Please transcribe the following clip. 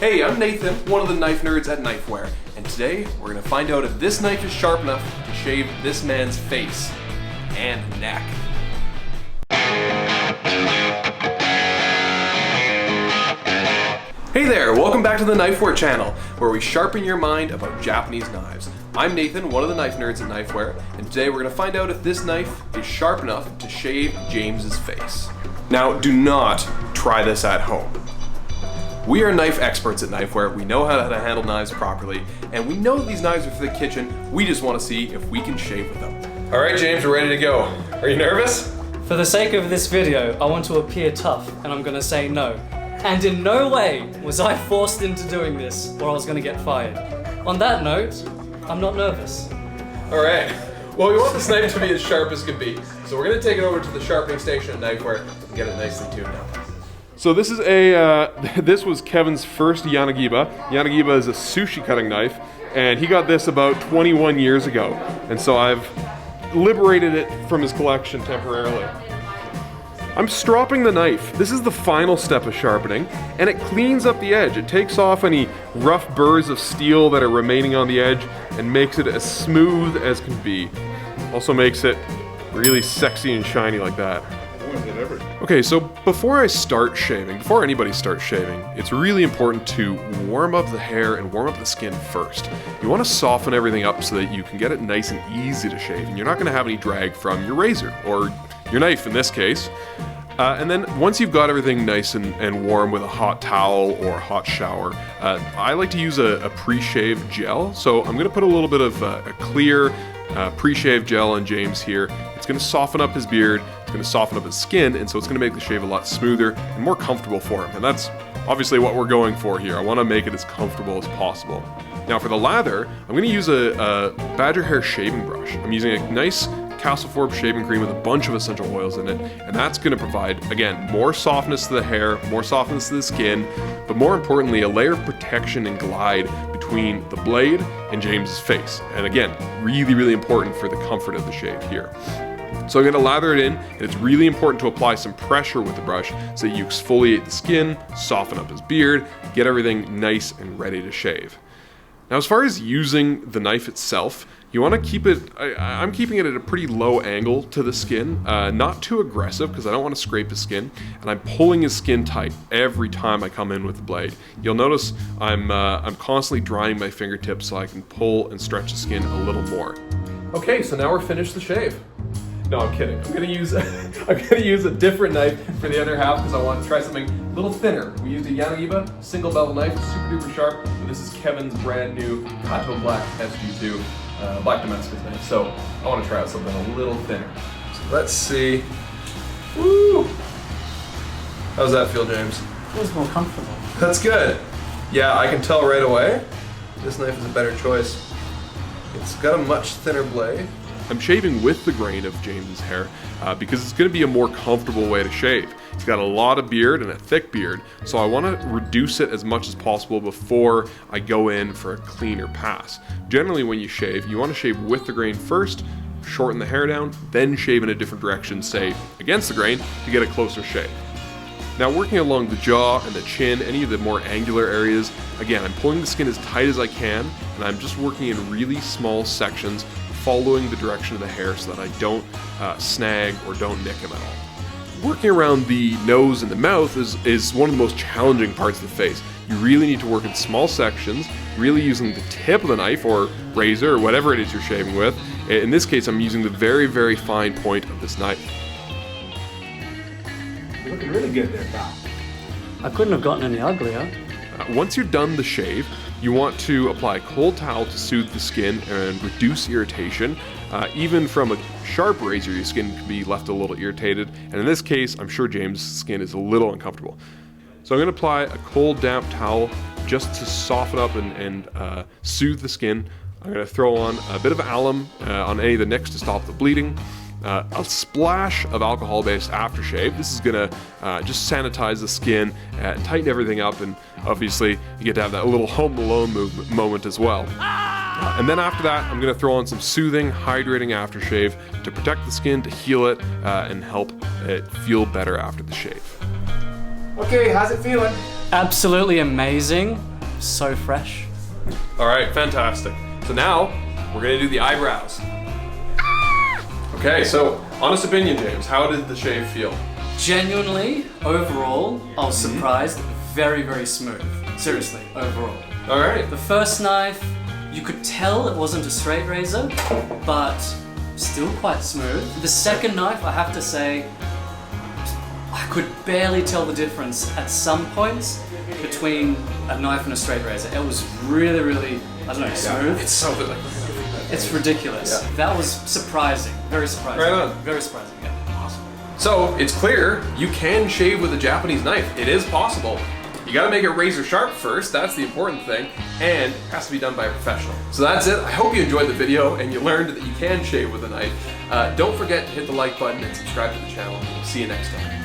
Hey, I'm Nathan, one of the knife nerds at Knifewear, and today we're going to find out if this knife is sharp enough to shave this man's face and neck. Hey there, welcome back to the Knifewear channel, where we sharpen your mind about Japanese knives. I'm Nathan, one of the knife nerds at Knifewear, and today we're going to find out if this knife is sharp enough to shave James's face. Now, do not try this at home. We are knife experts at Knifewear. We know how to handle knives properly, and we know these knives are for the kitchen. We just want to see if we can shave with them. All right, James, we're ready to go. Are you nervous? For the sake of this video, I want to appear tough, and I'm gonna say no. And in no way was I forced into doing this, or I was gonna get fired. On that note, I'm not nervous. All right. Well, we want this knife to be as sharp as can be, so we're gonna take it over to the sharpening station at Knifewear and get it nicely tuned up. So this is this was Kevin's first Yanagiba. Yanagiba is a sushi cutting knife, and he got this about 21 years ago. And so I've liberated it from his collection temporarily. I'm stropping the knife. This is the final step of sharpening, and it cleans up the edge. It takes off any rough burrs of steel that are remaining on the edge and makes it as smooth as can be. Also makes it really sexy and shiny like that. Okay, so before anybody starts shaving, it's really important to warm up the hair and warm up the skin first. You want to soften everything up so that you can get it nice and easy to shave, and you're not going to have any drag from your razor, or your knife in this case. And then once you've got everything nice and warm with a hot towel or a hot shower, I like to use a pre-shave gel. So I'm going to put a little bit of a clear pre-shave gel on James here. It's going to soften up his beard, it's going to soften up his skin, and so it's going to make the shave a lot smoother and more comfortable for him. And that's obviously what we're going for here. I want to make it as comfortable as possible. Now for the lather, I'm going to use a badger hair shaving brush. I'm using a nice Castle Forbes shaving cream with a bunch of essential oils in it, and that's going to provide, again, more softness to the hair, more softness to the skin, but more importantly, a layer of protection and glide between the blade and James's face. And again, really, really important for the comfort of the shave here. So I'm going to lather it in, and it's really important to apply some pressure with the brush so that you exfoliate the skin, soften up his beard, get everything nice and ready to shave. Now, as far as using the knife itself, you want to keep it, I'm keeping it at a pretty low angle to the skin, not too aggressive because I don't want to scrape his skin, and I'm pulling his skin tight every time I come in with the blade. You'll notice I'm constantly drying my fingertips so I can pull and stretch the skin a little more. Okay, so now we're finished the shave. No, I'm kidding. I'm gonna use a different knife for the other half because I want to try something a little thinner. We used a Yanagiba single bevel knife, super duper sharp, but this is Kevin's brand new Kato Black SG2 Black Damascus knife. So I want to try out something a little thinner. So let's see. Woo! How's that feel, James? Feels more comfortable. That's good. Yeah, I can tell right away. This knife is a better choice. It's got a much thinner blade. I'm shaving with the grain of James's hair because it's going to be a more comfortable way to shave. He's got a lot of beard and a thick beard, so I want to reduce it as much as possible before I go in for a cleaner pass. Generally, when you shave, you want to shave with the grain first, shorten the hair down, then shave in a different direction, say against the grain, to get a closer shave. Now, working along the jaw and the chin, any of the more angular areas, again, I'm pulling the skin as tight as I can, and I'm just working in really small sections, following the direction of the hair so that I don't snag or don't nick him at all. Working around the nose and the mouth is one of the most challenging parts of the face. You really need to work in small sections, really using the tip of the knife or razor or whatever it is you're shaving with. In this case, I'm using the very, very fine point of this knife. You're looking really good there, pal. I couldn't have gotten any uglier. Once you're done the shave, you want to apply a cold towel to soothe the skin and reduce irritation. Even from a sharp razor, your skin can be left a little irritated. And in this case, I'm sure James' skin is a little uncomfortable. So I'm going to apply a cold, damp towel just to soften up and soothe the skin. I'm going to throw on a bit of alum on any of the nicks to stop the bleeding. A splash of alcohol-based aftershave. This is gonna just sanitize the skin, tighten everything up, and obviously you get to have that little Home Alone moment as well. And then after that, I'm gonna throw on some soothing, hydrating aftershave to protect the skin, to heal it, and help it feel better after the shave. Okay, how's it feeling? Absolutely amazing. so fresh. All right, fantastic. So now we're gonna do the eyebrows. Okay, so honest opinion, James, how did the shave feel? Genuinely, overall, I was surprised. Very, very smooth. Seriously, overall. All right. The first knife, you could tell it wasn't a straight razor, but still quite smooth. The second knife, I have to say, I could barely tell the difference at some points between a knife and a straight razor. It was really, really, I don't know, smooth. It's so good. It's ridiculous. Yeah. That was surprising. Very surprising. Right on. Very surprising, yeah. Awesome. So it's clear you can shave with a Japanese knife. It is possible. You gotta make it razor sharp first, that's the important thing, and it has to be done by a professional. So that's it. I hope you enjoyed the video and you learned that you can shave with a knife. Don't forget to hit the like button and subscribe to the channel. We'll see you next time.